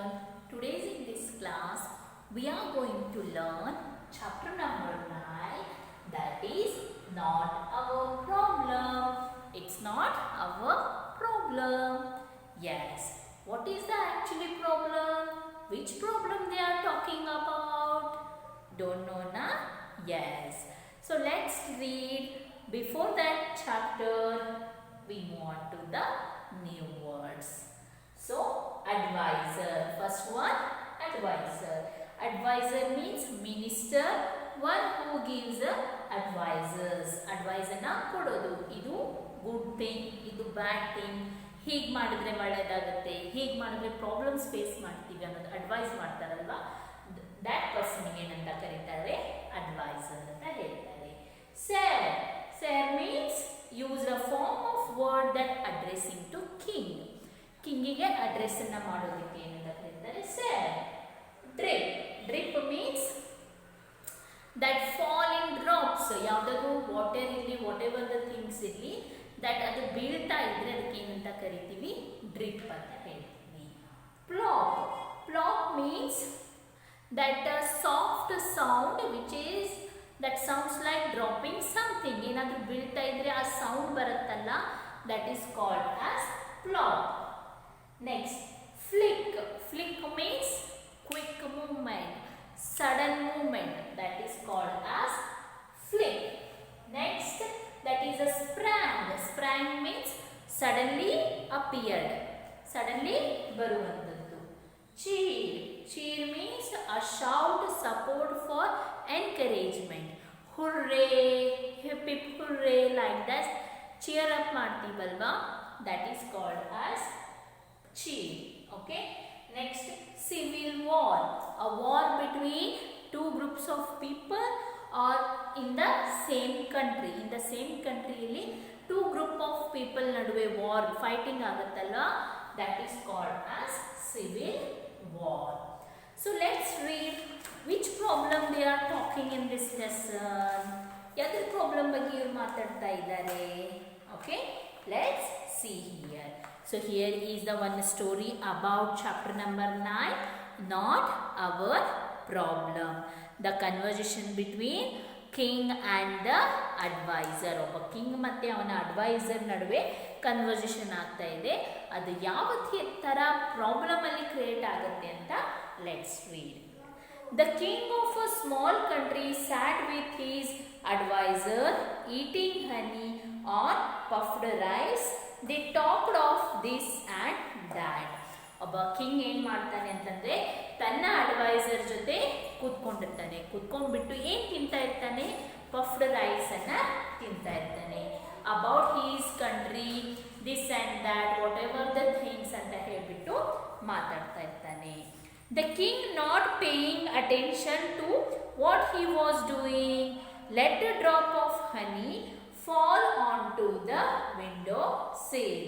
everyone. Today in this class we are going to learn chapter number 9, that is not our problem. It's not our problem. Yes. What is the actually problem? Which problem they are talking about? Don't know na? Yes. So let's read. Before that chapter we move on to the new words. So, advisor. First one, advisor. Advisor means minister, one who gives advices. Advice na ಕೊಡೋದು. ಇದು good thing, ಇದು bad thing, ಹೀಗೆ ಮಾಡಿದ್ರೆ ಒಳ್ಳೆಯದಾಗುತ್ತೆ, ಹೀಗೆ ಮಾಡಿದ್ರೆ problems face ಮಾಡ್ತೀವಿ ಅನ್ನೋದು ಅಡ್ವೈಸ್ ಮಾಡ್ತಾರಲ್ವಾ, ದ್ಯಾಟ್ ಪರ್ಸನ್ಗೆ ಏನಂತ ಕರೀತಾರೆ? ಅಡ್ವೈಸರ್ ಅಂತ ಹೇಳ್ತಾರೆ. Sir. Sir means use a form of word that addressing to king. ಕಿಂಗಿಗೆ ಅಡ್ರೆಸ್ ಅನ್ನ ಮಾಡೋದಕ್ಕೆ ಏನಂತ ಕರೀತಾರೆ? Sir. Drip. Drip means that fall in drops. ಯಾವುದಾದ್ರು ವಾಟರ್ ಇರಲಿ, ವಾಟ್ ಎವರ್ ದ ಥಿಂಗ್ಸ್ ಇರಲಿ, ದಟ್ ಅದು ಬೀಳ್ತಾ ಇದ್ರೆ ಅದಕ್ಕೆ ಏನಂತ ಕರಿತೀವಿ? ಡ್ರಿಪ್ ಅಂತ ಹೇಳ್ತೀವಿ. Plop. Plop means that soft sound which is that sounds like dropping something. ಏನಾದರೂ ಬೀಳ್ತಾ ಇದ್ರೆ ಆ ಸೌಂಡ್ ಬರುತ್ತಲ್ಲ, that is called as flop. Next, flick. Flick means quick movement, sudden movement, that is called as flick. Next, that is a sprang. Sprang means suddenly appeared, suddenly baruvanthaddu. Cheer. Cheer means a shout support for encouragement. Hooray, hip hip hooray, like that cheer up ಮಾಡ್ತೀವಲ್ವಾ, that is called as cheer. Okay. Next, civil war. A war between two groups of people or in the same country. In the same country ಇಲ್ಲಿ two group of people ನಡುವೆ war fighting ಆಗುತ್ತಲ್ವಾ, that is called as civil war. So let's read which problem they are talking in this lesson. ಯಾವ್ದ್ರ problem ಬಗ್ಗೆ ಇವ್ರು ಮಾತಾಡ್ತಾ ಇದ್ದಾರೆ? Okay, let's see here. So here is the one story about chapter number 9, not our problem. The conversation between king and the advisor. ಒಬ್ಬ king ಮತ್ತೆ ಅವನ adviser ನಡುವೆ conversation ಆಗ್ತಾ ಇದೆ. ಅದು ಯಾವ ಥರ ಪ್ರಾಬ್ಲಮ್ ಅಲ್ಲಿ ಕ್ರಿಯೇಟ್ ಆಗುತ್ತೆ ಅಂತ let's read. The king of a small country sat with his advisor eating honey on puffed rice. They talked of this and that. ಒಬ್ಬ ಕಿಂಗ್ ಏನು ಮಾಡ್ತಾನೆ ಅಂತಂದರೆ ತನ್ನ ಅಡ್ವೈಸರ್ ಜೊತೆ ಕೂತ್ಕೊಂಡಿರ್ತಾನೆ. ಕೂತ್ಕೊಂಡ್ಬಿಟ್ಟು ಏನು ತಿಂತಾ ಇರ್ತಾನೆ? ಪಫ್ಡ್ ರೈಸನ್ನು ತಿಂತಾ ಇರ್ತಾನೆ. About his country, this and that, whatever the things ಅಂತ ಹೇಳಿಬಿಟ್ಟು ಮಾತಾಡ್ತಾ ಇರ್ತಾನೆ. The king not paying attention to what he was doing let a drop of honey fall on to the window sill.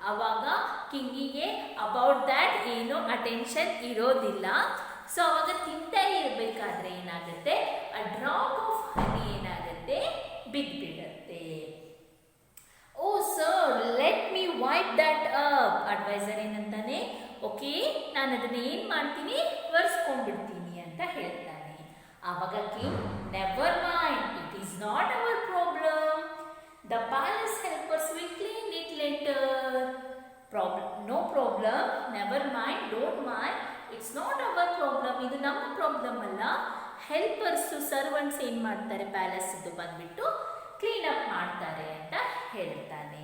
ಅವಾಗ ಕಿಂಗಿಗೆ about that ಏನು attention ಇರೋದಿಲ್ಲ. So ಅವಾಗ ತಿಂತಾ ಇರಬೇಕಾದ್ರೆ ಏನಾಗುತ್ತೆ? ಅ ಡ್ರಾಪ್ ಆಫ್ ಹನಿ ಏನಾಗುತ್ತೆ? ಬಿದ್ದುಬಿಡುತ್ತೆ. Oh sir, let me wipe that up. Advisor ಏನಂತಾನೆ? ಓಕೆ, ನಾನು ಅದನ್ನ ಏನು ಮಾಡ್ತೀನಿ? ಒರೆಸ್ಕೊಂಡ್ಬಿಡ್ತೀನಿ ಅಂತ ಹೇಳ್ತಾನೆ. ಆವಾಗ king, never mind, it is not our problem. The palace helpers will clean it later. No problem. Never mind. Don't mind. It's not our problem. ಇದು ನಮ್ಮ ಪ್ರಾಬ್ಲಮ್ ಅಲ್ಲ. ಹೆಲ್ಪರ್ಸ್, ಸರ್ವೆಂಟ್ಸ್ ಏನು ಮಾಡ್ತಾರೆ? ಪ್ಯಾಲೇಸ್ ಇದು ಬಂದ್ಬಿಟ್ಟು ಕ್ಲೀನ್ ಅಪ್ ಮಾಡ್ತಾರೆ ಅಂತ ಹೇಳ್ತಾನೆ.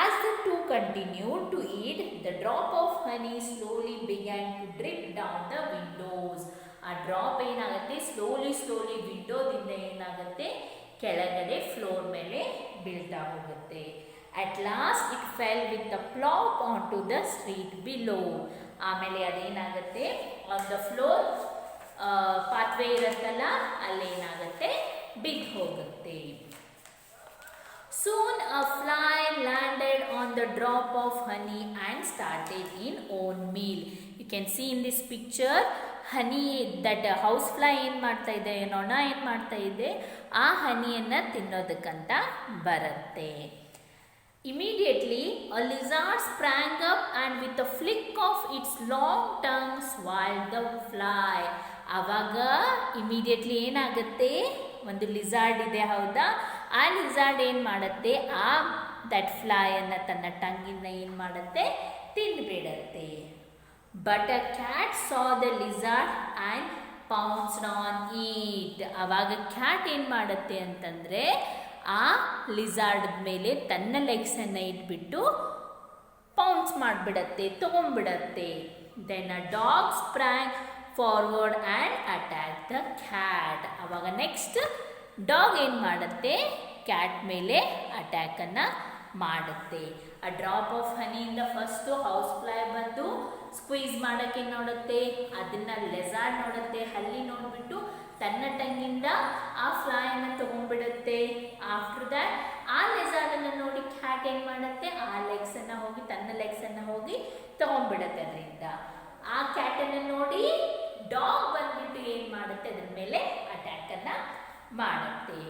As the two continued to eat, the drop of honey slowly began to drip down the windows. ಆ ಡ್ರಾಪ್ ಏನಾಗುತ್ತೆ? ಸ್ಲೋಲಿ ವಿಂಡೋದಿಂದ ಏನಾಗುತ್ತೆ? ಕೆಳಗಡೆ ಫ್ಲೋರ್ ಮೇಲೆ ಬೀಳ್ತಾ ಹೋಗುತ್ತೆ. At last it fell with the plop on to the street below. ಆಮೇಲೆ ಅದೇನಾಗುತ್ತೆ? ಆನ್ ದ ಫ್ಲೋರ್ ಪಾತ್ವೆ ಇರುತ್ತಲ್ಲ, ಅಲ್ಲೇನಾಗುತ್ತೆ? ಬಿದ್ದು ಹೋಗುತ್ತೆ. Soon a fly landed on the drop of honey and started in own meal. You can see in this picture honey, that house fly ಏನು ಮಾಡ್ತಾ ಇದೆ? ನೊಣ ಏನು ಮಾಡ್ತಾ ಇದೆ? ಆ ಹನಿಯನ್ನು ತಿನ್ನೋದಕ್ಕಂತ ಬರುತ್ತೆ. Immediately, a lizard sprang up and with a flick of its long tongue swallowed the fly. ಆವಾಗ ಇಮಿಡಿಯೇಟ್ಲಿ ಏನಾಗುತ್ತೆ, ಒಂದು ಲಿಸಾರ್ಡ್ ಇದೆ ಹೌದಾ, ಆ ಲಿಸಾರ್ಡ್ ಏನು ಮಾಡುತ್ತೆ, ಆ ದಟ್ ಫ್ಲೈಯನ್ನು ತನ್ನ ಟಂಗಿನ ಏನು ಮಾಡುತ್ತೆ, ತಿಂದುಬಿಡತ್ತೆ. But a cat saw the lizard and pounced on it. ಆವಾಗ ಕ್ಯಾಟ್ ಏನು ಮಾಡುತ್ತೆ ಅಂತಂದರೆ ಆ ಲಿಸಾರ್ಡ್ ಮೇಲೆ ತನ್ನ ಲೆಗ್ಸನ್ನು ಇಟ್ಬಿಟ್ಟು ಪೌನ್ಸ್ ಮಾಡಿಬಿಡತ್ತೆ, ತೊಗೊಂಡ್ಬಿಡತ್ತೆ. Then a dog sprang forward and attack the cat. ಆವಾಗ ನೆಕ್ಸ್ಟ್ ಡಾಗ್ ಏನು ಮಾಡುತ್ತೆ, ಕ್ಯಾಟ್ ಮೇಲೆ ಅಟ್ಯಾಕನ್ನು ಮಾಡುತ್ತೆ. ಆ ಡ್ರಾಪ್ ಆಫ್ ಹನಿಯಿಂದ ಫಸ್ಟು ಹೌಸ್ ಫ್ಲೈ ಬಂದು ಸ್ಕ್ವೀಸ್ ಮಾಡೋಕ್ಕೆ ನೋಡುತ್ತೆ, ಅದನ್ನು ಲೆಸಾರ್ಡ್ ನೋಡುತ್ತೆ, ಹಲ್ಲಿ ನೋಡಿಬಿಟ್ಟು ತನ್ನ ಟಂಗಿಂದ ಆ ಫ್ಲೈಯನ್ನು ತೊಗೊಂಡ್ಬಿಡುತ್ತೆ. ಆಫ್ಟರ್ ದ್ಯಾಟ್ ಆ ಲೆಸಾರ್ಡನ್ನು ನೋಡಿ ಕ್ಯಾಟ್ ಏನು ಮಾಡುತ್ತೆ, ಆ ಲೆಗ್ಸನ್ನು ಹೋಗಿ ತನ್ನ ಲೆಗ್ಸನ್ನು ಹೋಗಿ ತೊಗೊಂಡ್ಬಿಡುತ್ತೆ. ಅದರಿಂದ ಆ ಕ್ಯಾಟನ್ನು ನೋಡಿ ಡಾಗ್ ಬಂದ್ಬಿಟ್ಟು ಏನು ಮಾಡುತ್ತೆ, ಅದ್ರ ಮೇಲೆ ಅಟ್ಯಾಕನ್ನು ಮಾಡುತ್ತೆ.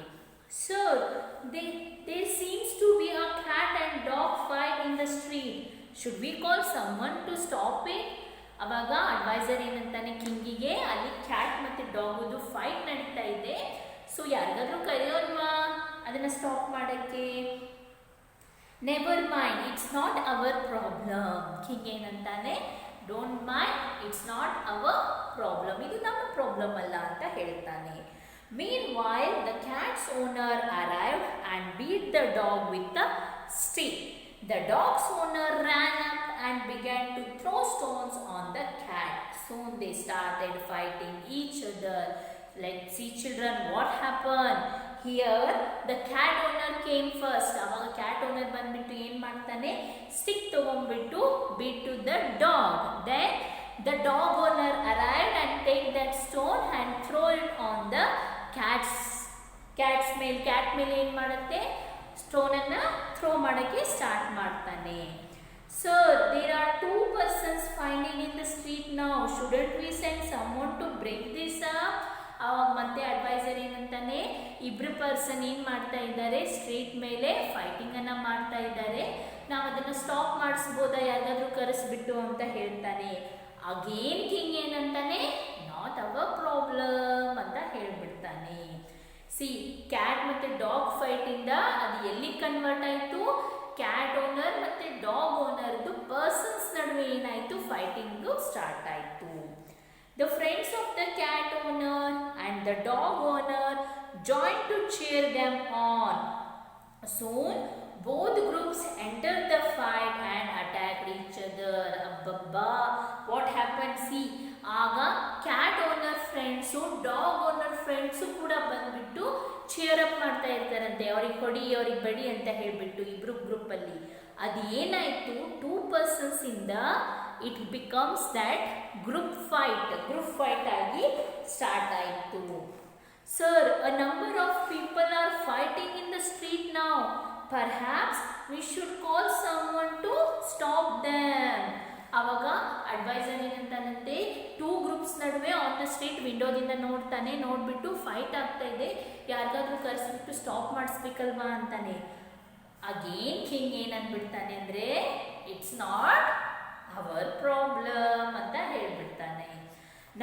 So there seems to be a cat and dog fight in the street. Should we call someone to stop it? ಅವಾಗ ಅಡ್ವೈಸರ್ ಏನಂತಾನೆ ಕಿಂಗಿಗೆ, ಅಲ್ಲಿ ಕ್ಯಾಟ್ ಮತ್ತು ಡಾಗುದು ಫೈಟ್ ನಡೀತಾ ಇದೆ, ಸೊ ಯಾರಿಗಾದ್ರೂ ಕರೆಯೋಲ್ವಾ ಅದನ್ನು ಸ್ಟಾಪ್ ಮಾಡೋಕ್ಕೆ. Never mind, it's not our problem. King ಏನಂತಾನೆ, don't mind, it's not our problem, ಇದು ನಮ್ಮ ಪ್ರಾಬ್ಲಮ್ ಅಲ್ಲ ಅಂತ ಹೇಳ್ತಾನೆ. Meanwhile, the cat's owner arrived and beat the dog with a stick. The dog's owner ran up and began to throw stones on the cat. Soon they started fighting each other. Let's see children what happened. Here the cat owner came first. Avaga cat owner ಬಂದ್ಬಿಟ್ಟು ಏನು ಮಾಡ್ತಾನೆ, stick ತಗೊಂಡ್ಬಿಟ್ಟು beat to the dog. Then the dog owner arrived and take that stone and throw it on the cat ಮೇಲೆ ಏನು ಮಾಡುತ್ತೆ, ಸ್ಟೋನನ್ನು throw ಮಾಡೋಕ್ಕೆ start ಮಾಡ್ತಾನೆ. ಸರ್, there are 2 persons fighting in the street now, shouldn't we send someone to break this up? ಅವಾಗ ಮತ್ತೆ adviser ಏನಂತಾನೆ, ಇಬ್ಬರು ಪರ್ಸನ್ ಏನು ಮಾಡ್ತಾ ಇದ್ದಾರೆ, ಸ್ಟ್ರೀಟ್ ಮೇಲೆ ಫೈಟಿಂಗನ್ನು ಮಾಡ್ತಾ ಇದ್ದಾರೆ, ನಾವು ಅದನ್ನು ಸ್ಟಾಪ್ ಮಾಡಿಸ್ಬೋದಾ ಯಾರಿಗಾದ್ರೂ ಕರೆಸ್ಬಿಟ್ಟು ಅಂತ ಹೇಳ್ತಾನೆ. ಅಗೇನ್ ಕಿಂಗ್ ಏನಂತಾನೆ, ನಾಟ್ ಅವರ್ ಪ್ರಾಬ್ಲಮ್ ಅಂತ ಹೇಳ್ಬಿಡ್ತಾನೆ. ಸಿ, ಕ್ಯಾಟ್ ಮತ್ತು ಡಾಗ್ ಫೈಟಿಂದ ಅದು ಎಲ್ಲಿ ಕನ್ವರ್ಟ್ ಆಯಿತು, ಕ್ಯಾಟ್ ಓನರ್ ಮತ್ತು ಡಾಗ್ ಓನರ್ದು ಪರ್ಸನ್ಸ್ ನಡುವೆ ಏನಾಯಿತು, ಫೈಟಿಂಗು ಸ್ಟಾರ್ಟ್ ಆಯಿತು. The friends of the cat owner and the dog owner join to cheer them on. Soon both groups entered the fight and attacked each other. Abbabba, what happened? See, ಆಗ cat owner friends dog owner friends ಕೂಡ ಬಂದ್ಬಿಟ್ಟು cheer up ಮಾಡ್ತಾ ಇರ್ತಾರಂತೆ, ಅವ್ರಿಗೆ ಕೊಡಿ ಅವ್ರಿಗೆ ಬಡಿ ಅಂತ ಹೇಳಿಬಿಟ್ಟು ಇಬ್ರು ಗ್ರೂಪಲ್ಲಿ. ಅದು ಏನಾಯಿತು, 2 persons ಇಂದ it becomes that group fight ಆಗಿ ಸ್ಟಾರ್ಟ್ ಆಯಿತು. Sir, a number of people are fighting in the street now. Perhaps we should call someone to stop them. ಆವಾಗ ಅಡ್ವೈಸರ್ ಏನಂತಾನಂತೆ, 2 groups ನಡುವೆ ಆನ್ ದ ಸ್ಟ್ರೀಟ್ ವಿಂಡೋದಿಂದ ನೋಡ್ತಾನೆ, ನೋಡಿಬಿಟ್ಟು fight ಆಗ್ತಾ ಇದೆ, ಯಾರಿಗಾದ್ರೂ ಕರೆಸ್ಬಿಟ್ಟು stop ಮಾಡಿಸ್ಬೇಕಲ್ವಾ ಅಂತಾನೆ. ಅಗೇನ್ ಕಿಂಗ್ ಏನನ್ಬಿಡ್ತಾನೆ ಅಂದರೆ, ಇಟ್ಸ್ ನಾಟ್ ಅವರ್ ಪ್ರಾಬ್ಲಮ್ ಅಂತ ಹೇಳ್ಬಿಡ್ತಾನೆ.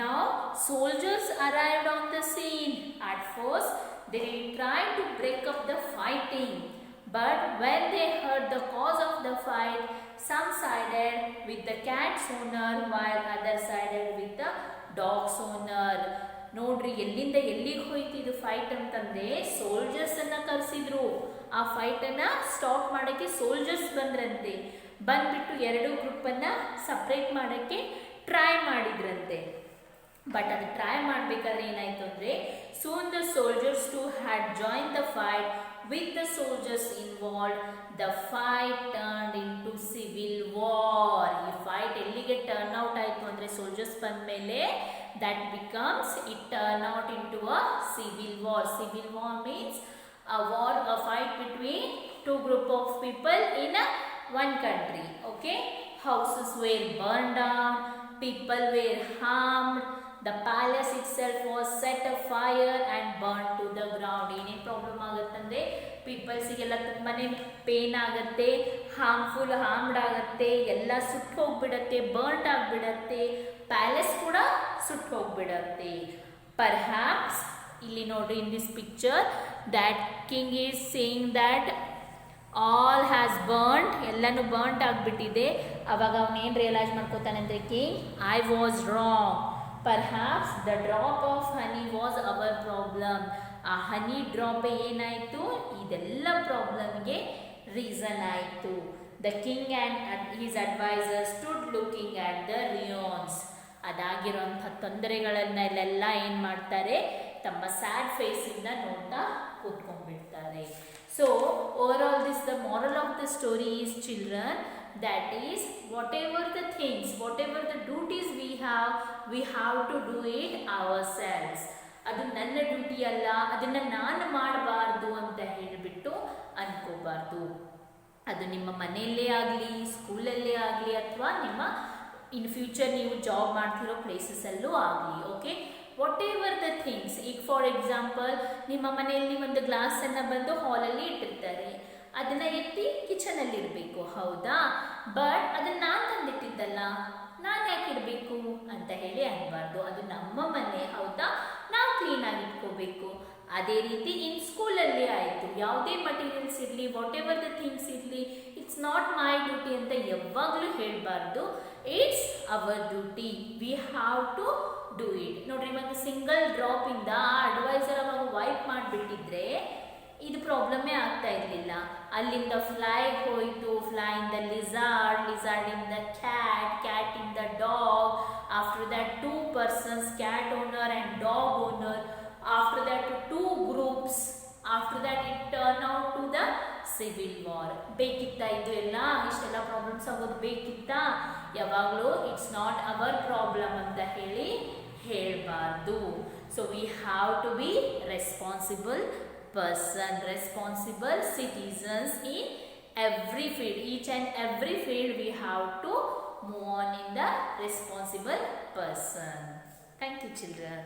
Now soldiers arrived on the scene. At first they tried to break up the fighting. But when they heard the cause of the fight, some sided with the cat's owner while other sided with the dog's owner. ನೋಡ್ರಿ, ಎಲ್ಲಿಂದ ಎಲ್ಲಿಗೆ ಹೋಯ್ತು ಇದು fight ಅಂತಂದರೆ, ಸೋಲ್ಜರ್ಸನ್ನು ಕರೆಸಿದ್ರು. ಆ ಫೈಟನ್ನು stop ಮಾಡೋಕ್ಕೆ soldiers ಬಂದ್ರಂತೆ. ಬಂದ್ಬಿಟ್ಟು 2 ಗ್ರೂಪನ್ನು ಸಪ್ರೇಟ್ ಮಾಡೋಕ್ಕೆ ಟ್ರೈ ಮಾಡಿದ್ರಂತೆ. ಬಟ್ ಅದು ಟ್ರೈ ಮಾಡಬೇಕಾದ್ರೆ ಏನಾಯಿತು ಅಂದರೆ, soon the soldiers too had join the fight. With the soldiers involved, the fight turned into civil war. ಈ ಫೈಟ್ ಎಲ್ಲಿಗೆ ಟರ್ನ್ ಔಟ್ ಆಯಿತು ಅಂದರೆ, ಸೋಲ್ಜರ್ಸ್ ಬಂದ ಮೇಲೆ that becomes, it turn out into a civil war. Civil war means a fight between 2 group of people in one country. Okay, houses were burned down, people were harmed, the palace itself was set afire and burned to the ground. ಏನೇ problem ಆಗುತ್ತಂದರೆ, ಪೀಪಲ್ಸಿಗೆಲ್ಲ ತುಂಬಾ pain ಆಗುತ್ತೆ, harmed ಆಗುತ್ತೆ, ಎಲ್ಲ ಸುಟ್ಟು ಹೋಗ್ಬಿಡತ್ತೆ, ಬರ್nt ಆಗಿಬಿಡತ್ತೆ, palace ಕೂಡ ಸುಟ್ಟು ಹೋಗ್ಬಿಡತ್ತೆ. Perhaps ಇಲ್ಲಿ ನೋಡಿ in this picture that king is saying that all has burned, ಎಲ್ಲನೂ ಬರ್nt ಆಗಿಬಿಟ್ಟಿದೆ. ಅವಾಗ ಅವನೇನು ರಿಯಲೈಸ್ ಮಾಡ್ಕೋತಾನೆ ಅಂದರೆ king, I was wrong, perhaps the drop of honey was our problem. ಆ ಹನಿ ಡ್ರಾಪ್ ಏನಾಯಿತು, ಇದೆಲ್ಲ ಪ್ರಾಬ್ಲಮ್ಗೆ ರೀಸನ್ ಆಯಿತು. The king and his advisor stood looking at the ruins. ಅದಾಗಿರೋಂಥ ತೊಂದರೆಗಳನ್ನೆಲ್ಲ ಏನು ಮಾಡ್ತಾರೆ, ತಮ್ಮ ಸ್ಯಾಡ್ ಫೇಸಿಂದ ನೋಡ್ತಾ ಕೂತ್ಕೊಂಡ್ಬಿಡ್ತಾರೆ. So overall this the moral of the story is children, that is whatever the things, whatever the duties we have to do it ourselves. ಅದು ನನ್ನ duty ಅಲ್ಲ, ಅದನ್ನು ನಾನು ಮಾಡಬಾರ್ದು ಅಂತ ಹೇಳಿಬಿಟ್ಟು ಅನ್ಕೋಬಾರ್ದು. ಅದು ನಿಮ್ಮ ಮನೆಯಲ್ಲೇ ಆಗಲಿ, ಸ್ಕೂಲಲ್ಲೇ ಆಗಲಿ, ಅಥವಾ ನಿಮ್ಮ ಇನ್ ಫ್ಯೂಚರ್ ನೀವು ಜಾಬ್ ಮಾಡ್ತಿರೋ ಪ್ಲೇಸಸಲ್ಲೂ ಆಗಲಿ. Okay, what ever the things. ಈಗ ಫಾರ್ ಎಕ್ಸಾಂಪಲ್ ನಿಮ್ಮ ಮನೆಯಲ್ಲಿ ಒಂದು ಗ್ಲಾಸನ್ನು ಬಂದು ಹಾಲಲ್ಲಿ ಇಟ್ಟಿರ್ತಾರೆ, ಅದನ್ನು ಎತ್ತಿ ಕಿಚನಲ್ಲಿ ಇಡಬೇಕು, ಹೌದಾ? ಬಟ್ ಅದನ್ನು ನಾನು ತಂದಿಟ್ಟಿದ್ದಲ್ಲ, ನಾನು ಯಾಕೆ ಇಡಬೇಕು ಅಂತ ಹೇಳಿ ಅನ್ಬಾರ್ದು. ಅದು ನಮ್ಮ ಮನೆ, ಹೌದಾ? ನಾವು ಕ್ಲೀನಾಗಿ ಇಟ್ಕೋಬೇಕು. ಅದೇ ರೀತಿ ಇನ್ ಸ್ಕೂಲಲ್ಲಿ ಆಯಿತು, ಯಾವುದೇ ಮಟೀರಿಯಲ್ಸ್ ಇರಲಿ, ವಾಟ್ ಎವರ್ ದ ಥಿಂಗ್ಸ್ ಇರಲಿ, ಇಟ್ಸ್ ನಾಟ್ ಮೈ ಡ್ಯೂಟಿ ಅಂತ ಯಾವಾಗಲೂ ಹೇಳಬಾರ್ದು. It's our duty, we have to do it. ನೋಡ್ರಿ, ಒಂದು ಸಿಂಗಲ್ ಡ್ರಾಪಿಂದ ಆ ಅಡ್ವೈಸರ್ ಅವಾಗ ವೈಪ್ ಮಾಡಿಬಿಟ್ಟಿದ್ರೆ ಇದು ಪ್ರಾಬ್ಲಮ್ಮೇ ಆಗ್ತಾ ಇರಲಿಲ್ಲ. ಅಲ್ಲಿಂದ ಫ್ಲೈ ಹೋಯಿತು, ಫ್ಲೈಯಿಂದ ಲಿಸಾರ್ಡಿಂದ ಕ್ಯಾಟಿಂದ dog, after that 2 persons, cat owner and dog owner, after that 2 groups, after that it turned out to the civil war. ಬೇಕಿತ್ತಾ ಇದು ಎಲ್ಲ? ಇಷ್ಟೆಲ್ಲ ಪ್ರಾಬ್ಲಮ್ಸ್ ಆಗೋದು ಬೇಕಿತ್ತಾ? ಯಾವಾಗಲೂ ಇಟ್ಸ್ ನಾಟ್ ಅವರ್ ಪ್ರಾಬ್ಲಮ್ ಅಂತ ಹೇಳಿ ಹೇಳಬಾರ್ದು. So we have to be responsible person, responsible citizens in every field. Each and every field we have to move on in the responsible person. Thank you, children.